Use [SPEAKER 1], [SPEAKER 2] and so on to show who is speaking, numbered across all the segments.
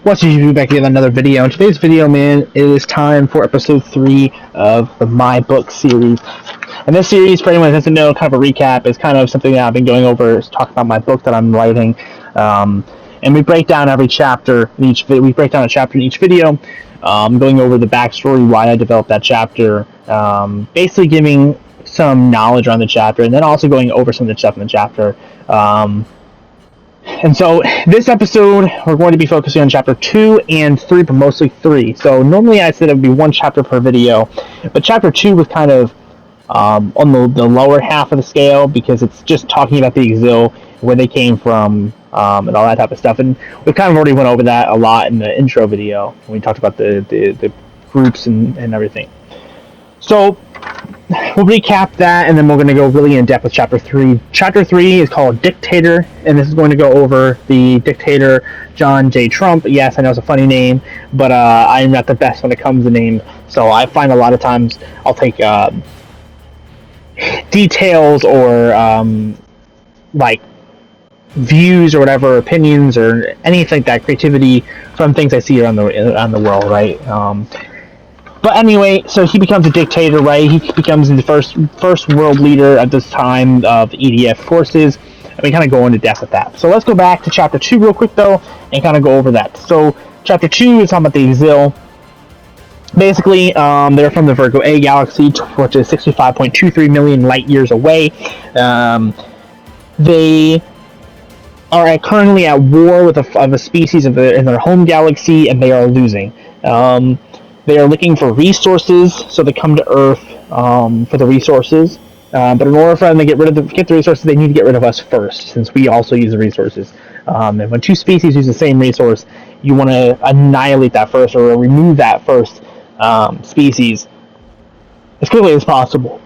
[SPEAKER 1] What's usually back with another video. In today's video, man, it is time for episode 3 of the My Book series. And this series, for anyone who doesn't know, kind of a recap, is kind of something that I've been going over, is talking about my book that I'm writing. And we break down every chapter in each video. We break down a chapter in each video, going over the backstory, why I developed that chapter, basically giving some knowledge on the chapter, and then also going over some of the stuff in the chapter. And so this episode, we're going to be focusing on chapter 2 and 3, but mostly 3. So normally I said it would be one chapter per video, but chapter 2 was kind of on the lower half of the scale because it's just talking about the Exil, where they came from, and all that type of stuff. And we kind of already went over that a lot in the intro video when we talked about the groups and everything. So we'll recap that, and then we're going to go really in depth with chapter 3. Chapter 3 is called Dictator, and this is going to go over the dictator John J. Trump. Yes, I know it's a funny name, but I'm not the best when it comes to names. So I find a lot of times I'll take details or like views or whatever, opinions or anything like that, creativity from things I see around the world, right? But anyway, so he becomes a dictator, right? He becomes the first world leader at this time of EDF forces, and we kind of go into depth with that. So let's go back to chapter 2 real quick, though, and kind of go over that. So chapter 2 is talking about the Exil. Basically, they're from the Virgo A galaxy, which is 65.23 million light years away. They are currently at war with a species in their home galaxy, and they are losing. They are looking for resources, so they come to Earth for the resources. But in order for them to get the resources, they need to get rid of us first, since we also use the resources. And when two species use the same resource, you want to annihilate that first, or remove that first species as quickly as possible.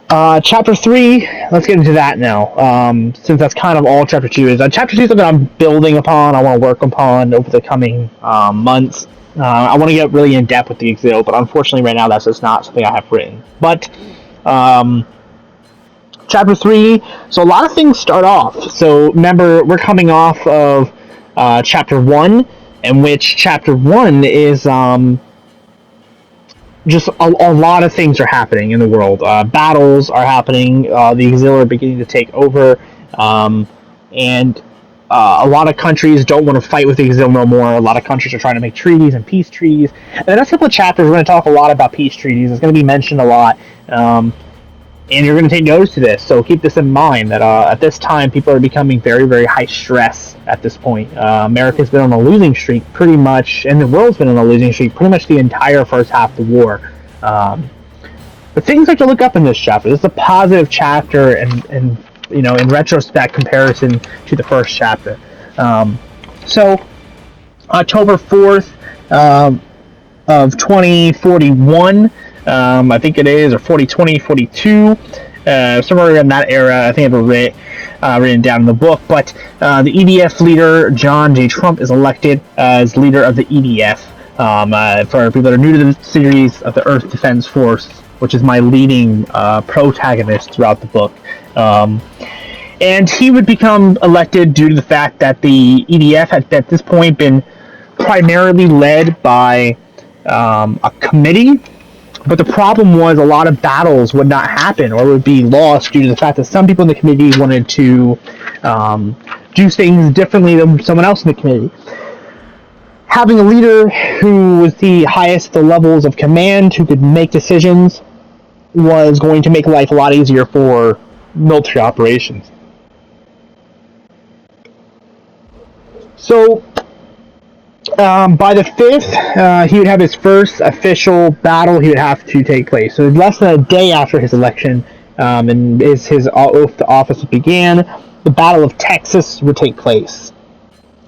[SPEAKER 1] Chapter 3, let's get into that now, since that's kind of all chapter 2 is. Chapter 2 is something I'm building upon, I want to work upon over the coming months. I want to get really in depth with the Exil, but unfortunately right now that's just not something I have written. But chapter 3, so a lot of things start off. So remember, we're coming off of chapter 1, in which chapter 1 is just a lot of things are happening in the world. Battles are happening, the Exil are beginning to take over, and a lot of countries don't want to fight with the Exil no more. A lot of countries are trying to make treaties and peace treaties. And the next couple of chapters, we're going to talk a lot about peace treaties. It's going to be mentioned a lot. And you're going to take notice to this. So keep this in mind, that at this time, people are becoming very, very high stress at this point. America's been on a losing streak pretty much, and the world's been on a losing streak pretty much the entire first half of the war. But things like to look up in this chapter. This is a positive chapter, and you know, in retrospect, comparison to the first chapter. So, October 4th of 2041, I think it is, or 2042, somewhere in that era. I think I have written down in the book. But the EDF leader, John J. Trump, is elected as leader of the EDF. For people that are new to the series, of the Earth Defense Force, which is my leading protagonist throughout the book. And he would become elected due to the fact that the EDF had at this point been primarily led by a committee, but the problem was a lot of battles would not happen or would be lost due to the fact that some people in the committee wanted to do things differently than someone else in the committee. Having a leader who was the highest of the levels of command, who could make decisions, was going to make life a lot easier for military operations. So, by the 5th, he would have his first official battle he would have to take place. So less than a day after his election, and his oath to office began, the Battle of Texas would take place.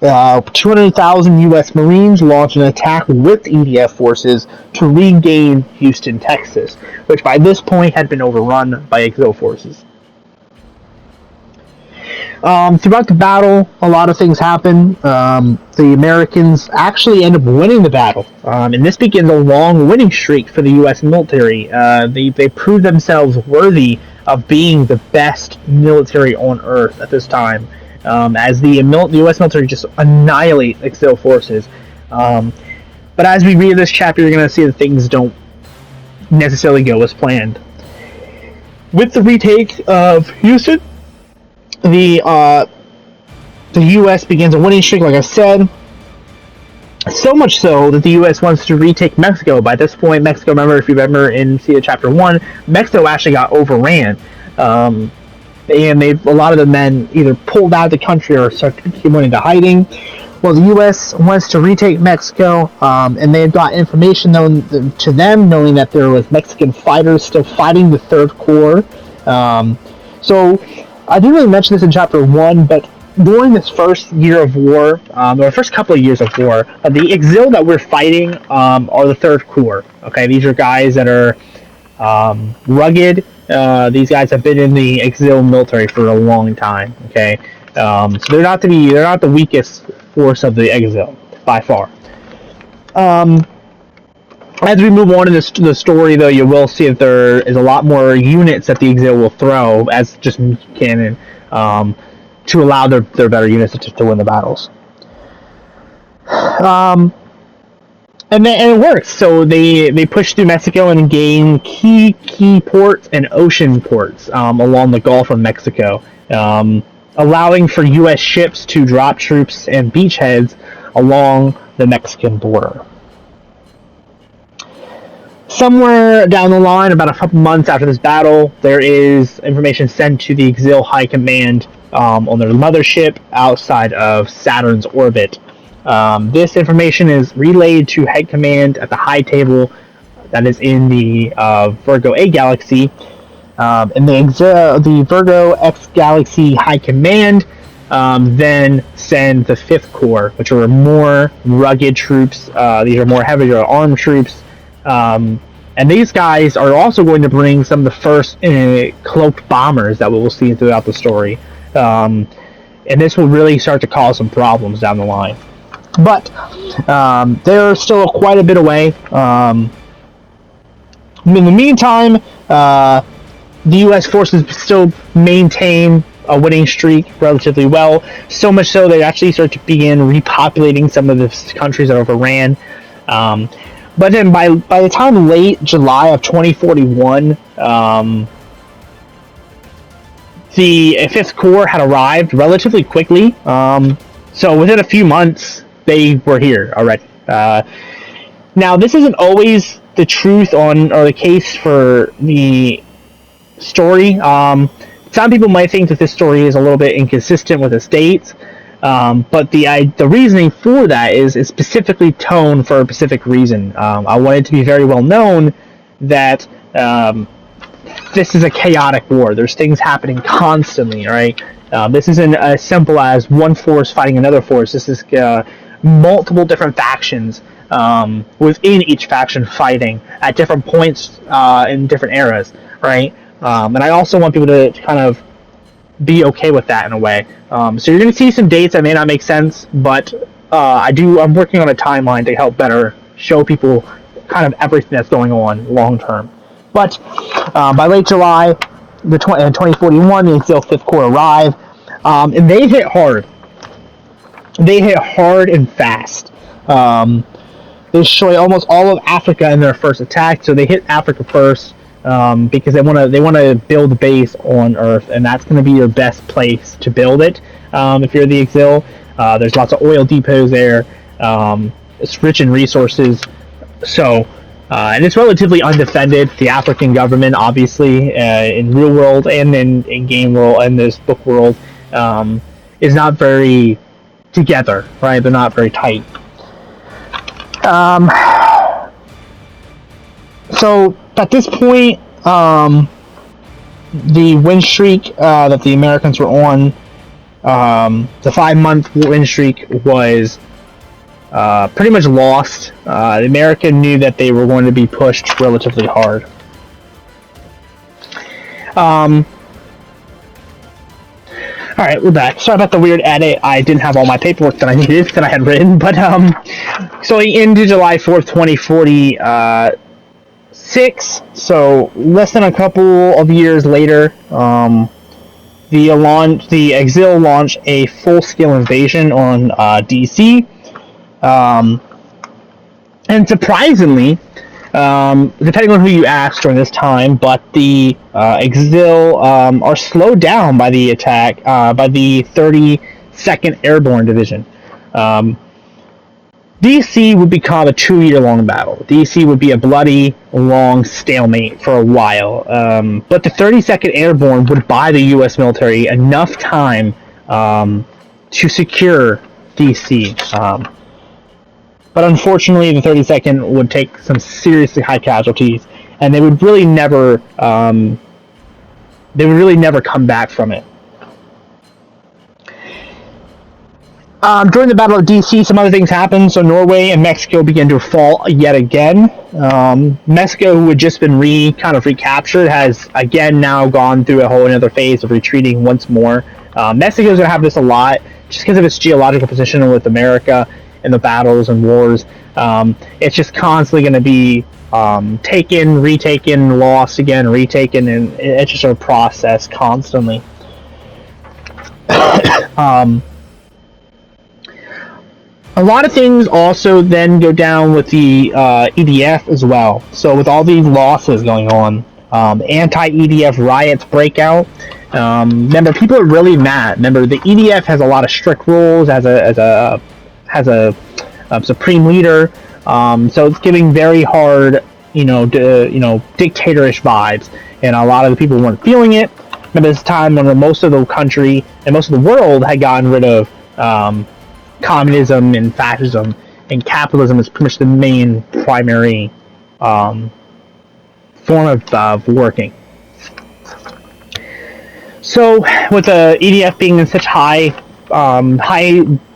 [SPEAKER 1] 200,000 U.S. Marines launched an attack with EDF forces to regain Houston, Texas, which by this point had been overrun by Exil forces. Throughout the battle, a lot of things happen. The Americans actually end up winning the battle, and this begins a long winning streak for the U.S. military. They proved themselves worthy of being the best military on Earth at this time, as the U.S. military just annihilate Exil forces. But as we read this chapter, you're going to see that things don't necessarily go as planned. With the retake of Houston, the U.S. begins a winning streak, like I said. So much so that the U.S. wants to retake Mexico. By this point, Mexico, remember, if you remember in Chapter 1, Mexico actually got overran. And a lot of the men either pulled out of the country or went into hiding. Well, the U.S. wants to retake Mexico, and they've got information known to them, knowing that there was Mexican fighters still fighting the Third Corps. So I didn't really mention this in Chapter 1, but during this first year of war, or first couple of years of war, the Exil that we're fighting are the Third Corps. Okay, these are guys that are rugged. These guys have been in the Exil military for a long time. Okay, so they're not the weakest force of the Exil by far. As we move on in the story, though, you will see that there is a lot more units that the Exil will throw as just cannon. To allow their better units to win the battles. And it works. So they push through Mexico and gain key ports and ocean ports along the Gulf of Mexico, allowing for U.S. ships to drop troops and beachheads along the Mexican border. Somewhere down the line, about a couple months after this battle, there is information sent to the Exil High Command on their mothership outside of Saturn's orbit. This information is relayed to Head Command at the High Table that is in the Virgo A Galaxy. And the Virgo X Galaxy High Command then send the 5th Corps, which are more rugged troops. These are more heavily armed troops. And these guys are also going to bring some of the first cloaked bombers that we will see throughout the story. And this will really start to cause some problems down the line. But they're still quite a bit away. In the meantime, the U.S. forces still maintain a winning streak relatively well. So much so they actually start to begin repopulating some of the countries that overran. But then by the time late July of 2041, the 5th Corps had arrived relatively quickly. So within a few months, they were here already. Now, this isn't always the truth or the case for the story. Some people might think that this story is a little bit inconsistent with its dates. But the reasoning for that is specifically toned for a specific reason. I want it to be very well known that this is a chaotic war. There's things happening constantly, right? This isn't as simple as one force fighting another force. This is multiple different factions within each faction fighting at different points in different eras, right? And I also want people to kind of be okay with that in a way. So you're going to see some dates that may not make sense, but I'm working on a timeline to help better show people kind of everything that's going on long term. But by late July, 2041, the Exil 5th Corps arrive, and they hit hard. They hit hard and fast. They destroy almost all of Africa in their first attack, so they hit Africa first. Because they want to build a base on Earth, and that's going to be your best place to build it. If you're the Exil, there's lots of oil depots there. It's rich in resources, so and it's relatively undefended. The African government, obviously, in real world and in game world and this book world, is not very together. Right? They're not very tight. So at this point, the win streak that the Americans were on, the 5-month win streak was pretty much lost. The American knew that they were going to be pushed relatively hard. Alright, we're back. Sorry about the weird edit. I didn't have all my paperwork that I needed, that I had written, but so into July 4th, 2046, so less than a couple of years later, the Exil launched a full-scale invasion on DC, and surprisingly, depending on who you ask during this time, but the Exil are slowed down by the attack by the 32nd Airborne Division. DC would become a 2-year-long battle. DC would be a bloody, long stalemate for a while. But the 32nd Airborne would buy the U.S. military enough time to secure DC. But unfortunately, the 32nd would take some seriously high casualties, and they would really never come back from it. During the Battle of DC, some other things happened. So Norway and Mexico began to fall yet again. Mexico, who had just been recaptured, has again now gone through a whole another phase of retreating once more. Mexico's going to have this a lot, just because of its geological position with America and the battles and wars. It's just constantly going to be taken, retaken, lost again, retaken, and it's just a process constantly. A lot of things also then go down with the EDF as well. So with all these losses going on, anti-EDF riots break out. Remember, people are really mad. Remember, the EDF has a lot of strict rules, has a supreme leader. So it's giving very hard, dictatorish vibes, and a lot of the people weren't feeling it. Remember, this time when most of the country and most of the world had gotten rid of communism and fascism, and capitalism is pretty much the main primary form of working. So with the EDF being in such high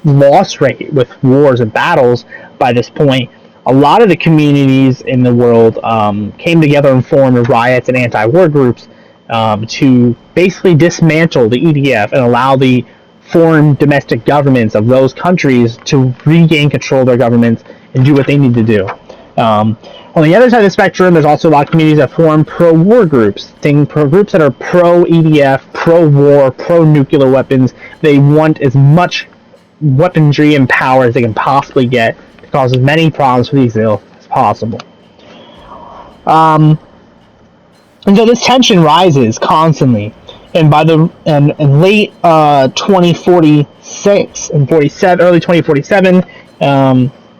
[SPEAKER 1] loss rate with wars and battles by this point, a lot of the communities in the world came together and formed riots and anti-war groups to basically dismantle the EDF and allow the foreign domestic governments of those countries to regain control of their governments and do what they need to do. On the other side of the spectrum, there's also a lot of communities that form pro-war groups, groups that are pro-EDF, pro-war, pro-nuclear weapons. They want as much weaponry and power as they can possibly get to cause as many problems for the Exil as possible. And so this tension rises constantly. And by the late 2046 and 47, early 2047,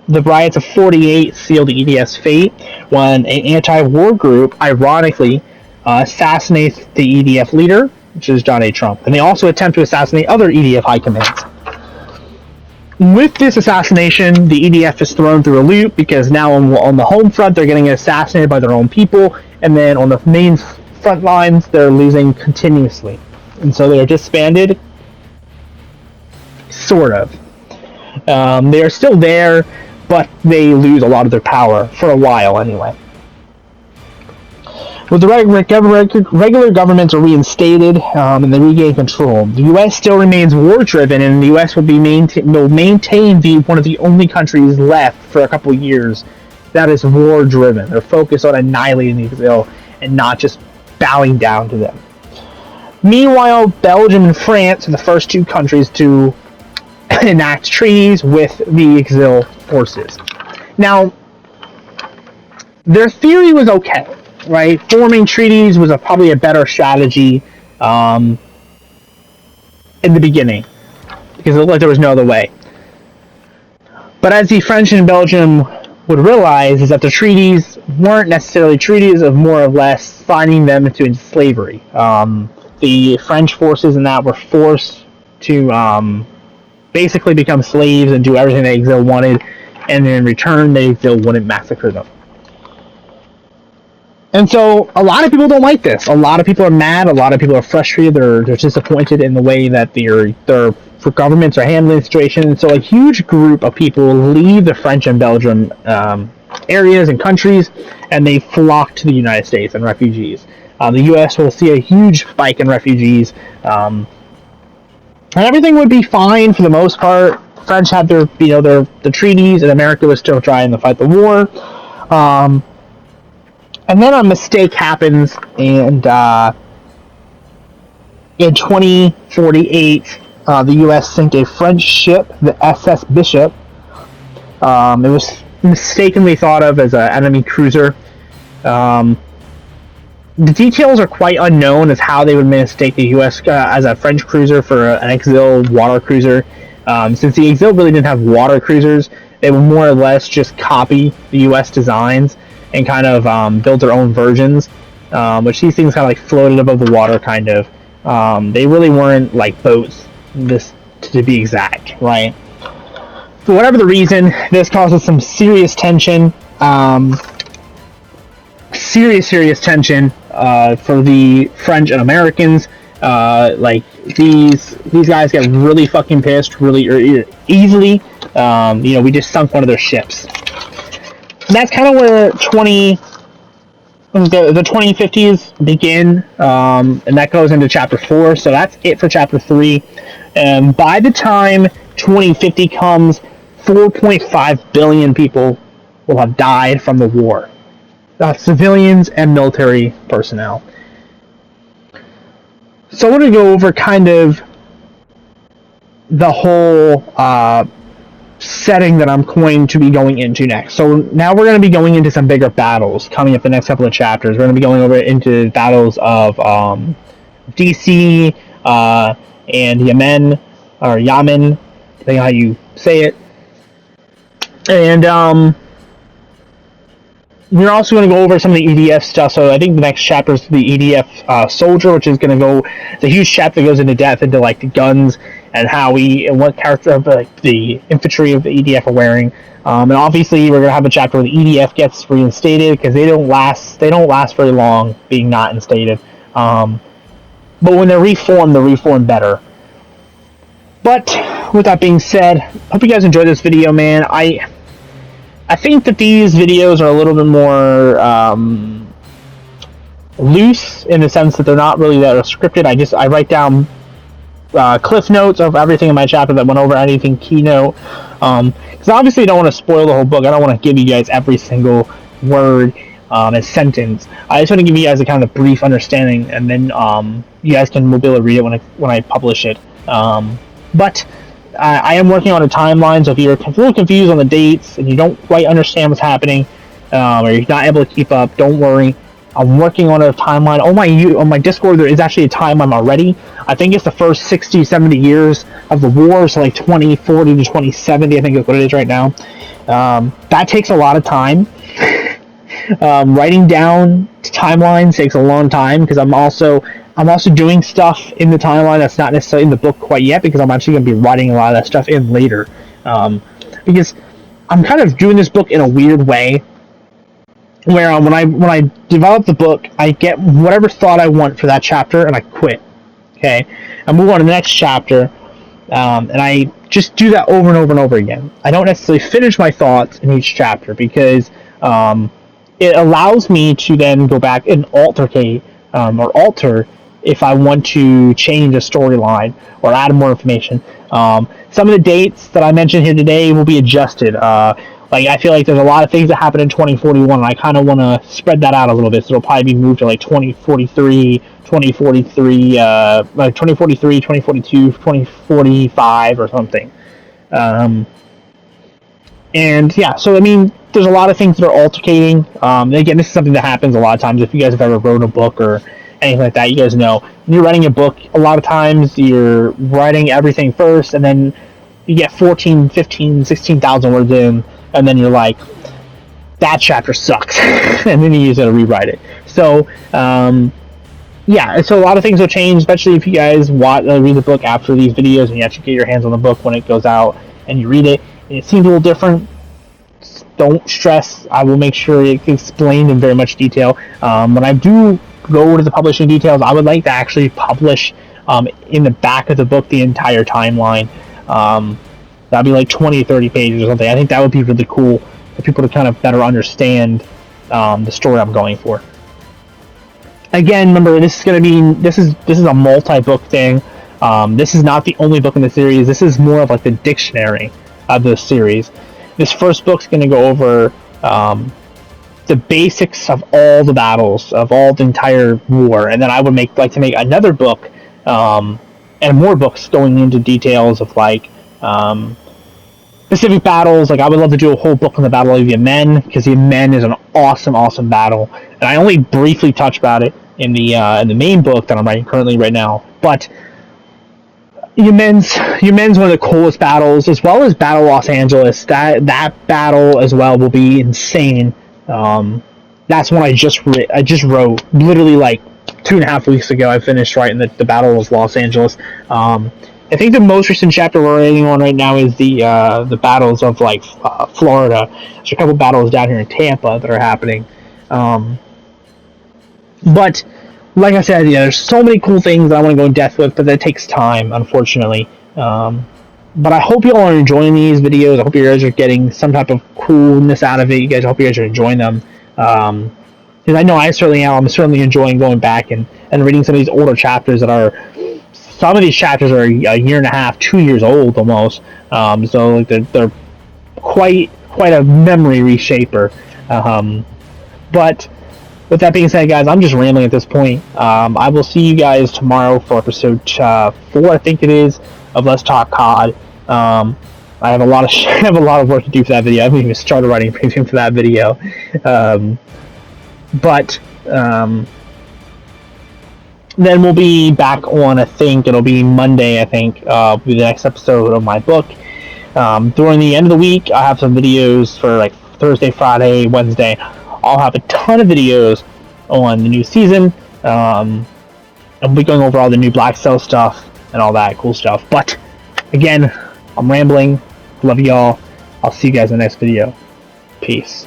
[SPEAKER 1] the riots of 48 sealed the EDF's fate when an anti-war group, ironically, assassinates the EDF leader, which is John A. Trump. And they also attempt to assassinate other EDF high commands. With this assassination, the EDF is thrown through a loop because now on the home front, they're getting assassinated by their own people, and then on the main front lines, they're losing continuously. And so they are disbanded, sort of. They are still there, but they lose a lot of their power, for a while anyway. With the regular governments are reinstated and they regain control, the U.S. still remains war-driven, and the U.S. will maintain one of the only countries left for a couple of years that is war-driven. They're focused on annihilating the Exil and not just bowing down to them. Meanwhile, Belgium and France are the first two countries to enact treaties with the Exil forces. Now, their theory was okay, right? Forming treaties was probably a better strategy in the beginning, because it looked like there was no other way. But as the French and Belgium would realize, is that the treaties weren't necessarily treaties of more or less signing them into slavery. The French forces in that were forced to basically become slaves and do everything the Exil wanted, and in return, the Exil wouldn't massacre them. And so, a lot of people don't like this. A lot of people are mad. A lot of people are frustrated. They're disappointed in the way that their governments are handling the situation. And so, a huge group of people leave the French and Belgium areas and countries, and they flock to the United States and refugees. The U.S. will see a huge spike in refugees, and everything would be fine for the most part. The French had their treaties, and America was still trying to fight the war. And then a mistake happens, and In 2048, the U.S. sank a French ship, the SS Bishop. It was mistakenly thought of as an enemy cruiser. The details are quite unknown as how they would mistake the U.S. As a French cruiser for an Exil water cruiser. Since the Exil really didn't have water cruisers, they would more or less just copy the U.S. designs and kind of build their own versions, which these things kind of like floated above the water, kind of. They really weren't like boats, this to be exact, right? For whatever the reason, this causes some serious tension. Serious tension for the French and Americans. Like these guys get really fucking pissed really easily. We just sunk one of their ships. And that's kind of where the 2050s begin, and that goes into chapter 4. So that's it for chapter 3. And by the time 2050 comes, 4.5 billion people will have died from the war. Civilians and military personnel. So I want to go over kind of the whole setting that I'm going to be going into next. So now we're going to be going into some bigger battles coming up the next couple of chapters. We're going to be going over into battles of DC and Yemen, or Yemen, depending on how you say it. And we're also going to go over some of the EDF stuff. So I think the next chapter is the EDF soldier, which is going to go. It's a huge chapter that goes into depth into like the guns and and what character of like the infantry of the EDF are wearing. And obviously we're going to have a chapter where the EDF gets reinstated because they don't last very long being not instated. But when they're reformed better. But with that being said, hope you guys enjoyed this video, man. I think that these videos are a little bit more loose in the sense that they're not really that scripted. I write down cliff notes of everything in my chapter that went over anything keynote. Because obviously I don't want to spoil the whole book. I don't want to give you guys every single word and sentence. I just want to give you guys a kind of brief understanding, and then you guys can be able to read it when I publish it. But I am working on a timeline, so if you're a little confused on the dates and you don't quite understand what's happening, or you're not able to keep up, don't worry. I'm working on a timeline. On my Discord, there is actually a timeline already. I think it's the first 60, 70 years of the war, so like 2040 to 2070, I think is what it is right now. That takes a lot of time. Writing down timelines takes a long time because I'm also doing stuff in the timeline that's not necessarily in the book quite yet, because I'm actually going to be writing a lot of that stuff in later. Because I'm kind of doing this book in a weird way, where when I develop the book, I get whatever thought I want for that chapter and I quit. Okay, I move on to the next chapter, and I just do that over and over and over again. I don't necessarily finish my thoughts in each chapter because it allows me to then go back and alter if I want to change a storyline or add more information. Some of the dates that I mentioned here today will be adjusted. I feel like there's a lot of things that happen in 2041, and I kind of want to spread that out a little bit, so it'll probably be moved to like 2043, 2042, 2045, or something. And yeah, so I mean, there's a lot of things that are altercating. Again, this is something that happens a lot of times. If you guys have ever wrote a book or anything like that, you guys know when you're writing a book, a lot of times you're writing everything first, and then you get 14, 15, 16,000 words in, and then you're like, that chapter sucks. And then you use it to rewrite it. So, yeah, so a lot of things will change, especially if you guys read the book after these videos and you actually get your hands on the book when it goes out and you read it, and it seems a little different. Don't stress. I will make sure it's explained in very much detail. When I do go to the publishing details, I would like to actually publish in the back of the book the entire timeline. That'd be like 20 or 30 pages or something. I think that would be really cool for people to kind of better understand the story I'm going for. Again, remember, this is a multi-book thing. This is not the only book in the series. This is more of like the dictionary of the series. This first book's going to go over the basics of all the battles, of all the entire war, and then I would like to make another book and more books going into details of like specific battles. Like I would love to do a whole book on the Battle of Yemen, because Yemen is an awesome battle, and I only briefly touched about it in the main book that I'm writing currently right now. But Yemen's one of the coolest battles, as well as Battle Los Angeles. That battle as well will be insane. That's one I just wrote literally like 2.5 weeks ago. I finished writing the Battle of Los Angeles. I think the most recent chapter we're writing on right now is the battles of like Florida. There's a couple battles down here in Tampa that are happening. But like I said, yeah, there's so many cool things that I want to go in depth with, but that takes time, unfortunately. But I hope you all are enjoying these videos. I hope you guys are getting some type of coolness out of it. I hope you guys are enjoying them. Because I know I certainly am. I'm certainly enjoying going back and reading some of these older chapters that are. Some of these chapters are a year and a half, 2 years old almost. So like they're quite a memory reshaper. But with that being said, guys, I'm just rambling at this point. I will see you guys tomorrow for episode 4, I think it is, of Let's Talk COD. I have a lot of work to do for that video. I haven't even started writing preview for that video. But then we'll be back on, I think it'll be Monday, I think, will be the next episode of my book. During the end of the week, I have some videos for like Thursday, Friday, Wednesday. I'll have a ton of videos on the new season. And we'll be going over all the new Black Cell stuff and all that cool stuff. But, again, I'm rambling. Love y'all. I'll see you guys in the next video. Peace.